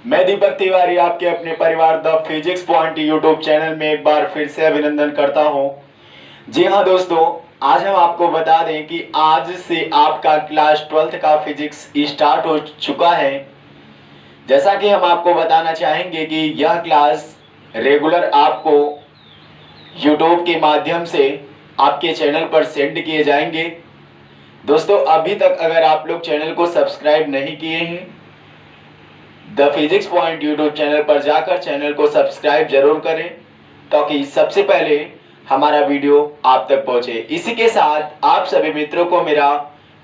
मैं दीपक तिवारी आपके अपने परिवार the physics point YouTube channel में एक बार फिर से अभिनंदन करता हूं। जी हाँ दोस्तों, आज हम आपको बता दें कि आज से आपका क्लास 12th का फिजिक्स स्टार्ट हो चुका है। जैसा कि हम आपको बताना चाहेंगे कि यह क्लास रेगुलर आपको यूट्यूब के माध्यम से आपके चैनल पर सेंड किए जाएंगे। दोस्तों, अभी तक अगर आप लोग चैनल को सब्सक्राइब नहीं किए हैं, the physics point YouTube channel पर जाकर चैनल को सब्सक्राइब जरूर करें ताकि सबसे पहले हमारा वीडियो आप तक पहुंचे। इसी के साथ आप सभी मित्रों को मेरा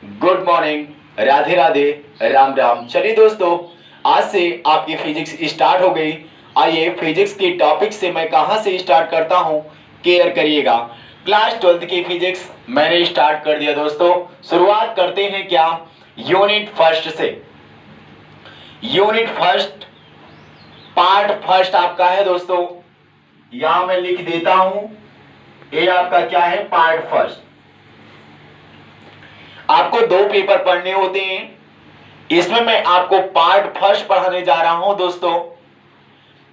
गुड मॉर्निंग, राधे राधे, राम राम। चलिए दोस्तों, आज से आपकी फिजिक्स स्टार्ट हो गई। आइए फिजिक्स की टॉपिक से मैं कहां से स्टार्ट करता हूं, केयर करिएगा। क्लास 12th की फिजिक्स मैंने स्टार्ट कर दिया दोस्तों। शुरुआत करते हैं क्या, यूनिट फर्स्ट से। यूनिट फर्स्ट, पार्ट फर्स्ट आपका है दोस्तों, यहां मैं लिख देता हूं। ये आपका क्या है, पार्ट फर्स्ट। आपको 2 पेपर पढ़ने होते हैं, इसमें मैं आपको पार्ट फर्स्ट पढ़ाने जा रहा हूं दोस्तों।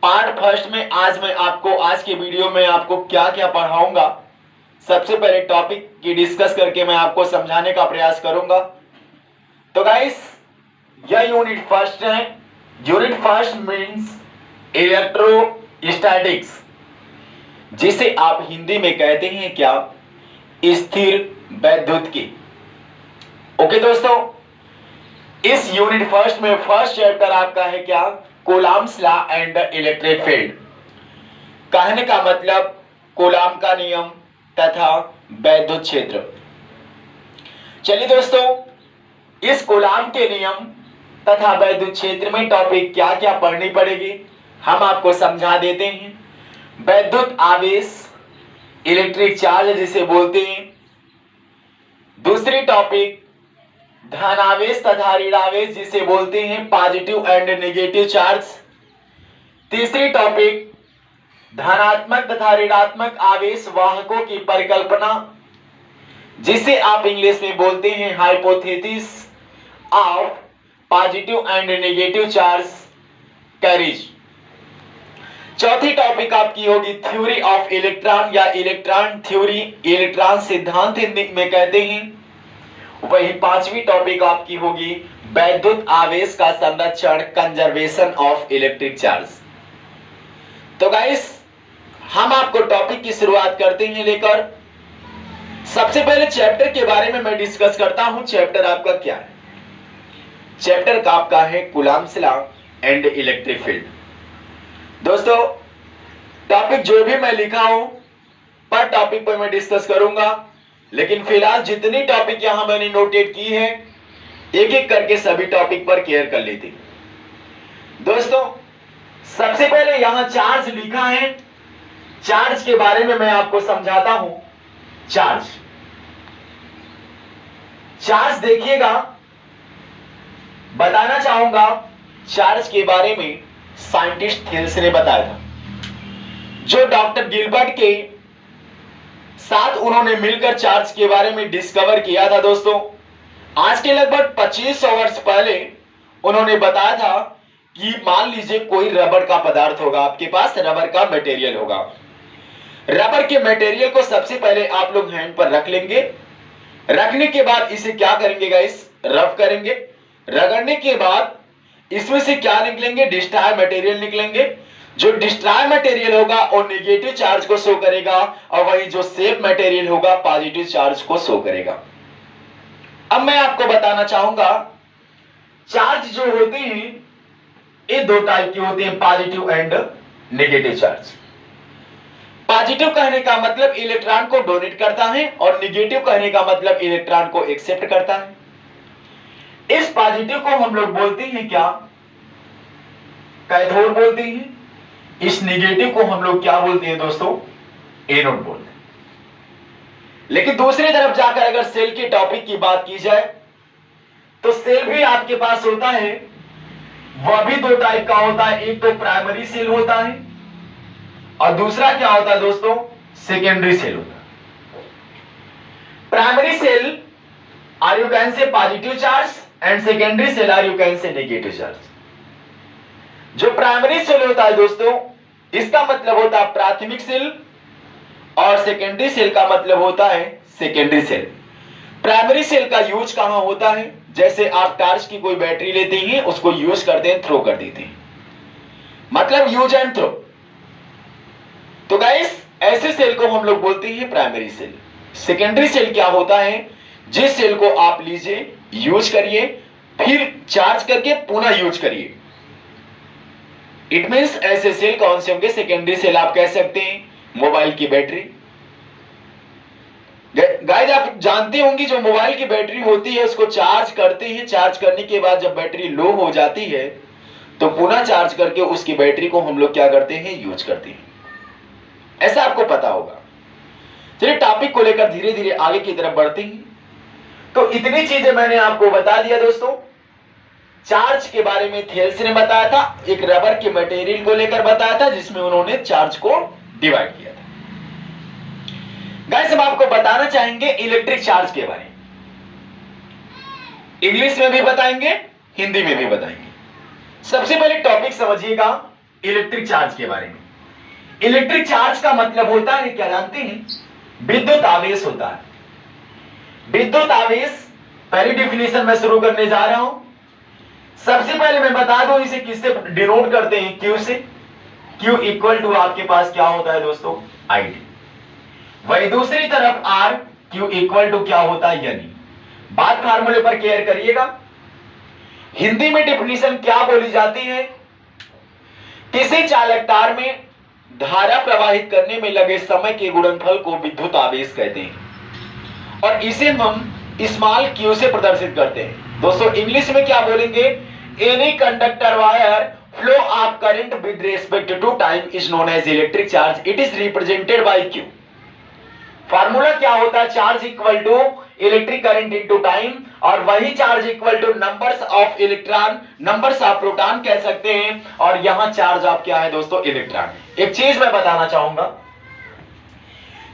पार्ट फर्स्ट में आज मैं आपको, आज के वीडियो में आपको क्या क्या पढ़ाऊंगा, सबसे पहले टॉपिक की डिस्कस करके मैं आपको समझाने का प्रयास करूंगा। तो गाइस, यह यूनिट फर्स्ट है। यूनिट फर्स्ट मींस इलेक्ट्रोस्टैटिक्स, जिसे आप हिंदी में कहते हैं क्या, स्थिर वैद्युतिकी। ओके दोस्तों, इस यूनिट फर्स्ट में फर्स्ट चैप्टर आपका है क्या, Coulomb's law and the electric field. कहने का मतलब कूलॉम का नियम तथा वैद्युत क्षेत्र। चलिए दोस्तों, इस कूलॉम के नियम तथा वैद्युत क्षेत्र में टॉपिक क्या क्या पढ़नी पड़ेगी हम आपको समझा देते हैं। वैद्युत आवेश, इलेक्ट्रिक चार्ज जिसे बोलते हैं। दूसरी टॉपिक धनावेश तथा ऋणावेश जिसे बोलते हैं पॉजिटिव एंड नेगेटिव चार्ज। तीसरी टॉपिक धनात्मक तथा ऋणात्मक आवेश वाहकों की परिकल्पना, जिसे आप इंग्लिश में बोलते हैं hypothesis of positive and negative charge carriage. चौथी टॉपिक आपकी होगी थ्योरी ऑफ इलेक्ट्रॉन या इलेक्ट्रॉन थ्योरी, इलेक्ट्रॉन सिद्धांत हिंदी में कहते हैं। वही पांचवी टॉपिक आपकी होगी वैद्युत आवेश का संरक्षण, कंजर्वेशन ऑफ इलेक्ट्रिक चार्ज। तो गाइस, हम आपको टॉपिक की शुरुआत करते हैं लेकर। सबसे पहले चैप्टर के बारे में मैं डिस्कस करता हूं। चैप्टर आपका क्या है, चैप्टर का आपका है Coulomb's law and electric field. दोस्तों, टॉपिक जो भी मैं लिखा हूं पर टॉपिक पर मैं डिस्कस करूंगा, लेकिन फिलहाल जितनी टॉपिक यहां मैंने नोटेट की है, एक एक करके सभी टॉपिक पर केयर कर लेते हैं। दोस्तों, सबसे पहले यहां चार्ज लिखा है। चार्ज के बारे में मैं आपको समझाता हूं। चार्ज देखिएगा, बताना चाहूंगा चार्ज के बारे में साइंटिस्ट थेल्स ने बताया था, जो डॉक्टर गिलबर्ट के साथ उन्होंने मिलकर चार्ज के बारे में डिस्कवर किया था। दोस्तों, आज के लगभग 2500 वर्ष पहले उन्होंने बताया था कि मान लीजिए कोई रबर का पदार्थ होगा, आपके पास रबर का मटेरियल होगा। रबर के मटेरियल को सबसे पहले आप लोग हैंड पर रख लेंगे। रखने के बाद इसे क्या करेंगे गाइस, रफ करेंगे। रगड़ने के बाद इसमें से क्या निकलेंगे, डिस्ट्रॉय मटेरियल निकलेंगे। जो डिस्ट्रॉय मटेरियल होगा वो नेगेटिव चार्ज को शो करेगा, और वही जो सेफ मटेरियल होगा पॉजिटिव चार्ज को शो करेगा। अब मैं आपको बताना चाहूंगा, चार्ज जो होते हैं ये 2 टाइप के होते हैं, positive and negative charge. Positive कहने का मतलब इलेक्ट्रॉन को डोनेट करता है, और नेगेटिव कहने का मतलब इलेक्ट्रॉन को एक्सेप्ट करता है। इस पॉजिटिव को हम लोग बोलते हैं क्या, कैथोड बोलते हैं। इस नेगेटिव को हम लोग क्या बोलते हैं दोस्तों, एनोड बोलते हैं। लेकिन दूसरी तरफ जाकर अगर सेल के टॉपिक की बात की जाए, तो सेल भी आपके पास होता है। वह भी 2 टाइप का होता है, एक तो प्राइमरी सेल होता है और दूसरा क्या होता है दोस्तों, सेकेंडरी सेल होता है। Primary cell or you can say positive charge and secondary cell or you can say negative charge. जो प्राइमरी सेल होता है दोस्तों, इसका मतलब होता है प्राथमिक सेल, और सेकेंडरी सेल का मतलब होता है सेकेंडरी सेल। प्राइमरी सेल का यूज कहां होता है? जैसे आप टॉर्च की कोई बैटरी लेते हैं, उसको यूज करते हैं, थ्रो कर देते हैं, मतलब यूज एंड थ्रो। तो गाइस ऐसे सेल को हम लोग बोलते हैं प्राइमरी सेल। सेकेंडरी सेल क्या होता है? जिस सेल को आप लीजिए, यूज करिए, फिर चार्ज करके पुनः यूज करिए। इट मींस ऐसे सेल कौन से होंगे? सेकेंडरी सेल आप कह सकते हैं मोबाइल की बैटरी। गाइस आप जानते होंगे जो मोबाइल की बैटरी होती है उसको चार्ज करते हैं, चार्ज करने के बाद जब बैटरी लो हो जाती है तो पुनः चार्ज करके उसकी बैटरी को हम लोग क्या करते हैं? यूज करते हैं। ऐसा आपको पता होगा। चलिए टॉपिक को लेकर धीरे धीरे आगे की तरफ बढ़ते हैं। तो इतनी चीजें मैंने आपको बता दिया दोस्तों। चार्ज के बारे में थेल्स ने बताया था, एक रबर के मटेरियल को लेकर बताया था जिसमें उन्होंने चार्ज को डिवाइड किया था। गाइस हम आपको बताना चाहेंगे इलेक्ट्रिक चार्ज के बारे में। इंग्लिश में भी बताएंगे, हिंदी में भी बताएंगे। सबसे पहले टॉपिक समझिएगा इलेक्ट्रिक चार्ज के बारे में। इलेक्ट्रिक चार्ज का मतलब होता है, क्या जानते हैं? विद्युत आवेश होता है। विद्युत आवेश पहली डेफिनेशन में शुरू करने जा रहा हूं। सबसे पहले मैं बता दूं इसे किससे डिनोट करते हैं? क्यू से। क्यू इक्वल टू आपके पास क्या होता है दोस्तों? आईडी। वही दूसरी तरफ आर, क्यू इक्वल टू क्या होता है? यानी बात फार्मूले पर केयर करिएगा। हिंदी में डेफिनेशन क्या बोली जाती है? किसी चालक तार में धारा प्रवाहित करने में लगे समय के गुणनफल को विद्युत आवेश कहते हैं और इसे हम स्मॉल क्यू से प्रदर्शित करते हैं। दोस्तों इंग्लिश में क्या बोलेंगे? Any conductor wire flow of current with respect to time is known as electric charge. It is represented by Q. Formula क्या होता है? Charge equal to electric current into time, और वही charge equal to numbers of electron, numbers of proton कह सकते हैं, और यहां चार्ज ऑफ क्या है दोस्तों? इलेक्ट्रॉन। एक चीज मैं बताना चाहूंगा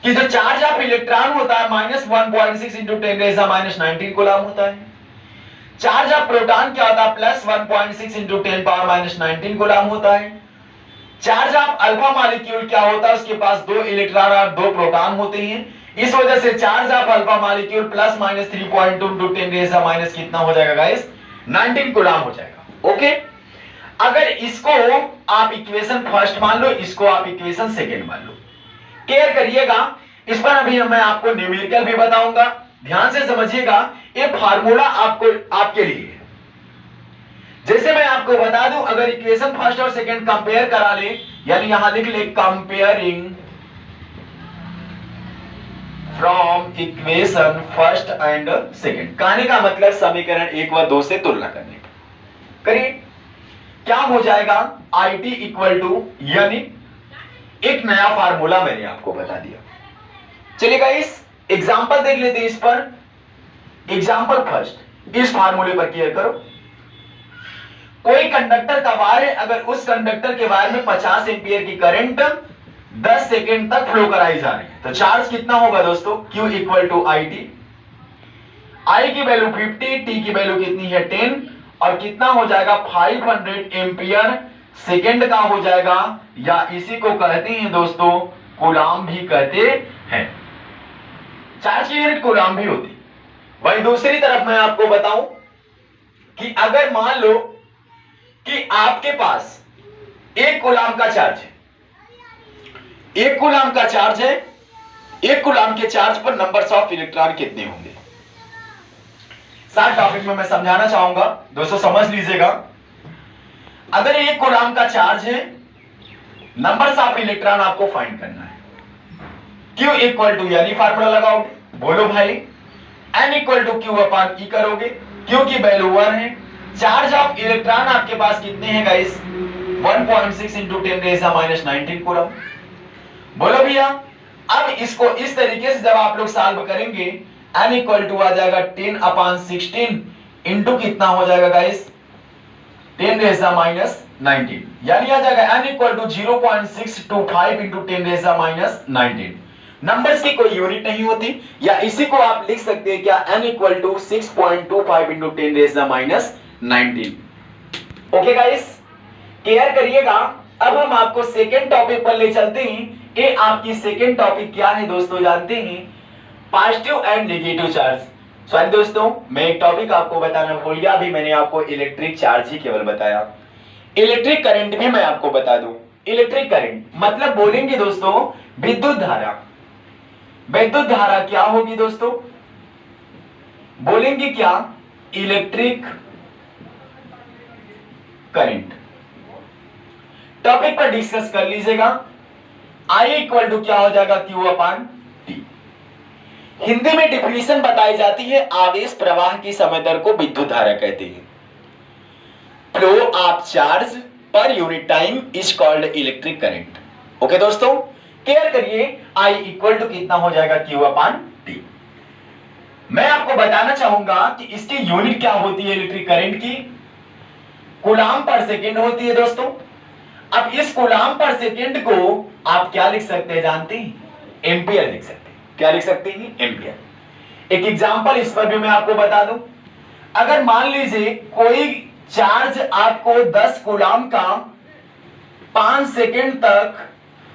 कि जो चार्ज ऑफ इलेक्ट्रॉन होता है -1.6 इंटू 10⁻⁻19 कूलम होता है। चार्ज ऑफ प्रोटॉन क्या होता है? +1.6 इंटू 10⁻⁻19 कूलम होता है। चार्ज ऑफ अल्फा मॉलिक्यूल क्या होता है? उसके पास 2 इलेक्ट्रॉन और 2 प्रोटॉन होते हैं। इस वजह से charge of alpha molecule ±3.2 into 10⁻⁻ कितना हो जाएगा गाइस? 19 कूलम हो जाएगा। ओके, अगर इसको आप इक्वेशन फर्स्ट मान लो, इसको आप इक्वेशन सेकंड मान लो। केयर करिएगा, इस पर अभी मैं आपको न्यूमेरिकल भी बताऊंगा। ध्यान से समझिएगा, ये फार्मूला आपको आपके लिए। जैसे मैं आपको बता दूं, अगर इक्वेशन फर्स्ट और सेकंड कंपेयर करा ले, यानी यहां लिख ले comparing from equation first and second. कहने का मतलब समीकरण 1 व 2 से तुलना करने। करिए, क्या हो जाएगा? IT इक्वल टू, यानी एक नया फार्मूला मैंने आपको बता दिया। चलिए गाइस एग्जांपल देख लेते हैं इस पर। एग्जांपल फर्स्ट, इस फार्मूले पर क्लियर करो। कोई कंडक्टर का वायर है, अगर उस कंडक्टर के वायर में 50 एम्पीयर की करंट 10 सेकेंड तक फ्लो कराई जा रही है, तो चार्ज कितना होगा दोस्तों? Q equal to IT। I की वैल्यू 50, T की वैल्यू कितनी है? 10, और कितना हो जाएगा? 500 एम्पीयर सेकेंड का हो जाएगा, या इसी को कहते हैं दोस्तों कूलम भी कहते हैं। चार्ज की यूनिट कूलम भी होती। वही दूसरी तरफ मैं आपको बताऊं कि अगर मान लो कि आपके पास 1 कूलम का चार्ज है, 1 कूलम का चार्ज है, 1 कूलम के चार्ज पर नंबर्स ऑफ इलेक्ट्रॉन कितने होंगे? सारे टॉपिक में मैं समझाना चाहूंगा, दोस्तों समझ लीजिएगा। अगर 1 कूलम का चार्ज है, नंबर्स ऑफ इलेक्ट्रॉन आपको फाइंड करना है। Q इक्वल टू, यानी फार्मूला लगाओगे, बोलो भाई, N equal to Q upon E करोगे। Q की वैल्यू 1 है। चार्ज ऑफ इलेक्ट्रॉन आपके पास कितने हैं गाइस? 1.6 into 10⁻⁻19 coulomb. बोलो भैया, अब इसको इस तरीके से जब आप लोग सॉल्व करेंगे, N इक्वल टू आ जाएगा 10/16 इंटू कितना हो जाएगा गाइस? 10⁻⁻19, यानी आ जाएगा N equal to 0.625 into 10⁻⁻19। Numbers की कोई यूनिट नहीं होती, या इसी को आप लिख सकते हैं क्या? N equal to 6.25 into 10⁻⁻19। Okay guys, care करिएगा। अब हम आपको सेकेंड टॉपिक पर ले चलते हैं। ये आपकी सेकेंड टॉपिक क्या है दोस्तों, जानते हैं? Positive and negative charge. Sorry दोस्तों, मैं एक टॉपिक आपको बताना भूल गया। अभी मैंने आपको इलेक्ट्रिक चार्ज ही केवल बताया, इलेक्ट्रिक करंट भी मैं आपको बता दूं। इलेक्ट्रिक करंट मतलब बोलेंगे दोस्तों विद्युत धारा। विद्युत धारा क्या होगी दोस्तों, बोलेंगे क्या? Electric current. टॉपिक पर डिस्कस कर लीजिएगा। I इक्वल टू क्या हो जाएगा, Q अपान T। हिंदी में डिफिनीशन बताई जाती है, आवेश प्रवाह की समय दर को विद्युत धारा कहते हैं। Flow of charge per unit time is called electric current. Okay दोस्तों, केयर करिए। I इक्वल टू कितना हो जाएगा, Q अपान T। मैं आपको बताना चाहूंगा कि इसकी यूनिट क्या होती है इलेक्ट्रिक करंट की, कूलाम पर सेकेंड होती है दोस्तों। अब इस कूलाम पर सेकेंड को आप क्या लिख सकते हैं, जानते हैं? एम्पियर लिख सकते हैं। क्या लिख सकते हैं? एम्पियर। एक एग्जांपल इस पर भी मैं आपको बता दूं। अगर मान लीजिए कोई चार्ज आपको 10 कूलाम का 5 सेकेंड तक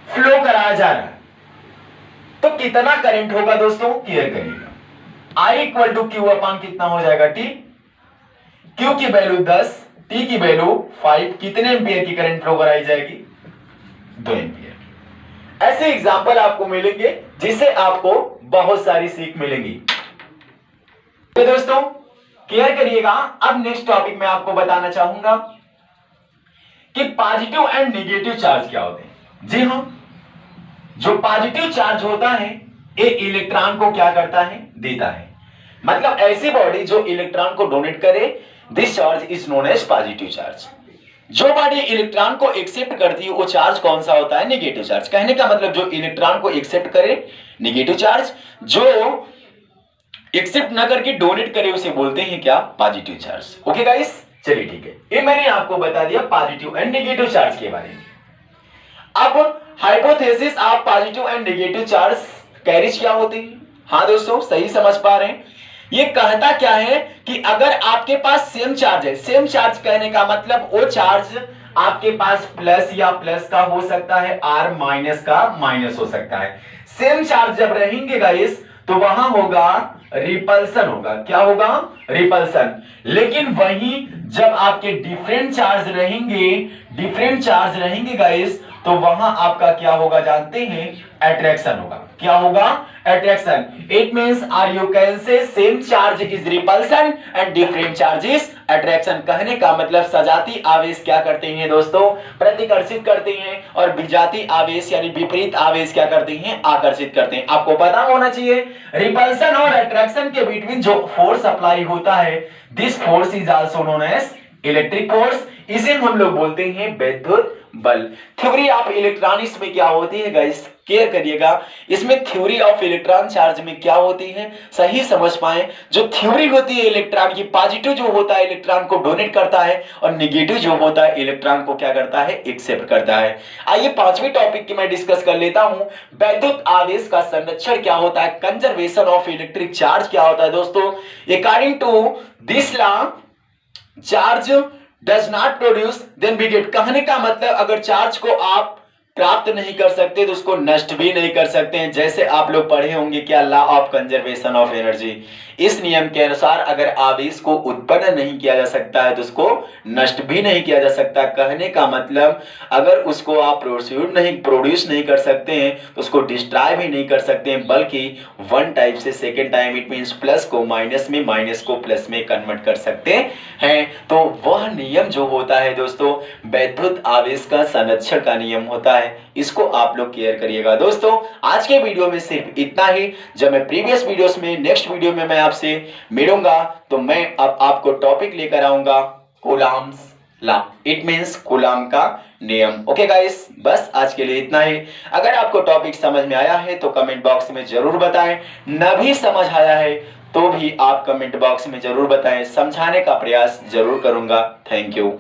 फ्लो कराया जा रहा है, तो कितना करंट होगा दोस्तों, क्लियर करिएगा। I इक्वल टू Q अपान कितना हो जाएगा, T। Q की वैल्यू 10, T की वैल्यू 5। कितने एम्पियर की करंट फ्लो कराई जाएगी, 2 एम्पियर। ऐसे एग्जांपल आपको मिलेंगे जिससे आपको बहुत सारी सीख मिलेंगी। तो दोस्तों क्लियर करिएगा। अब नेक्स्ट टॉपिक में आपको बताना चाहूंगा कि पॉजिटिव एंड नेगेटिव चार्ज क्या होते हैं। जी हां, जो पॉजिटिव चार्ज होता है ये इलेक्ट्रॉन को क्या करता है, देता है। मतलब ऐसी बॉडी जो इलेक्ट्रॉन को डोनेट करे, this charge is known as positive charge. जो बॉडी इलेक्ट्रॉन को एक्सेप्ट करती है वो चार्ज कौन सा होता है, नेगेटिव चार्ज। कहने का मतलब जो इलेक्ट्रॉन को एक्सेप्ट करे नेगेटिव चार्ज, जो एक्सेप्ट ना करके डोनेट करे उसे बोलते हैं क्या, पॉजिटिव चार्ज। ओके गाइस, चलिए ठीक है, ये मैंने आपको बता दिया पॉजिटिव एंड नेगेटिव चार्ज के बारे में। अब hypothesis of positive and negative charge carriage क्या होती है। हाँ दोस्तों, सही समझ पा रहे हैं। ये कहता क्या है कि अगर आपके पास सेम चार्ज है, सेम चार्ज कहने का मतलब वो चार्ज आपके पास प्लस या प्लस का हो सकता है, आर माइनस का माइनस हो सकता है। सेम चार्ज जब रहेंगे गाइस तो वहां होगा रिपल्सन, होगा क्या होगा, रिपल्सन। लेकिन वहीं जब आपके डिफरेंट चार्ज रहेंगे गाइस, तो वहां आपका क्या होगा जानते हैं, अट्रैक्शन होगा। क्या होगा, attraction. It means or you can say same charge is repulsion and different charge is attraction. कहने का मतलब सजाती आवेश क्या करते हैं दोस्तों, प्रतिकर्षित करते हैं, और विजाती आवेश यानी विपरीत आवेश क्या करते हैं, आकर्षित करते हैं। आपको पता होना चाहिए रिपल्सन और अट्रैक्शन के बीच जो फोर्स अप्लाई होता है, this force is also known as electric force. इसे हम लोग बोलते हैं विद्युत बल। थ्योरी ऑफ इलेक्ट्रॉनिक्स में क्या होती है गाइस, केयर करिएगा। इसमें थ्योरी ऑफ इलेक्ट्रॉन चार्ज में क्या होती है, सही समझ पाए। जो थ्योरी होती है इलेक्ट्रॉन की, पॉजिटिव जो होता है इलेक्ट्रॉन को डोनेट करता है, और नेगेटिव जो होता है इलेक्ट्रॉन को क्या करता है, एक्सेप्ट करता है। आइए पांचवी टॉपिक की मैं डिस्कस कर लेता हूं। वैद्युत आवेश का संरक्षण क्या होता है, कंजर्वेशन ऑफ इलेक्ट्रिक चार्ज क्या होता है दोस्तों। According to this law, charge does not produce then be get. कहने का मतलब अगर चार्ज को आप प्राप्त नहीं कर सकते तो उसको नष्ट भी नहीं कर सकते हैं। जैसे आप लोग पढ़े होंगे क्या, law of conservation of energy. इस नियम के अनुसार अगर आवेश को उत्पन्न नहीं किया जा सकता है तो उसको नष्ट भी नहीं किया जा सकता। कहने का मतलब अगर उसको आप प्रोड्यूस नहीं कर सकते हैं तो उसको डिस्ट्रॉय भी नहीं कर सकते हैं, बल्कि वन टाइप से second time, it means plus को माइनस में, माइनस को प्लस में कन्वर्ट कर सकते हैं। तो वह नियम जो होता है दोस्तों वैद्युत आवेश का संरक्षण का नियम होता है। इसको आप लोग केयर करिएगा दोस्तों। आज के वीडियो में सिर्फ इतना ही। जब मैं प्रीवियस वीडियोस में, नेक्स्ट वीडियो में मैं आपसे मिलूंगा तो मैं अब आपको टॉपिक लेकर आऊंगा Coulomb's law, it means Coulomb का नियम। ओके गाइस, बस आज के लिए इतना ही। अगर आपको टॉपिक समझ में आया है तो कमेंट बॉक्स में जरूर बताएं, न भी समझ आया है तो भी आप कमेंट बॉक्स में जरूर बताएं, समझाने का प्रयास जरूर करूंगा। Thank you.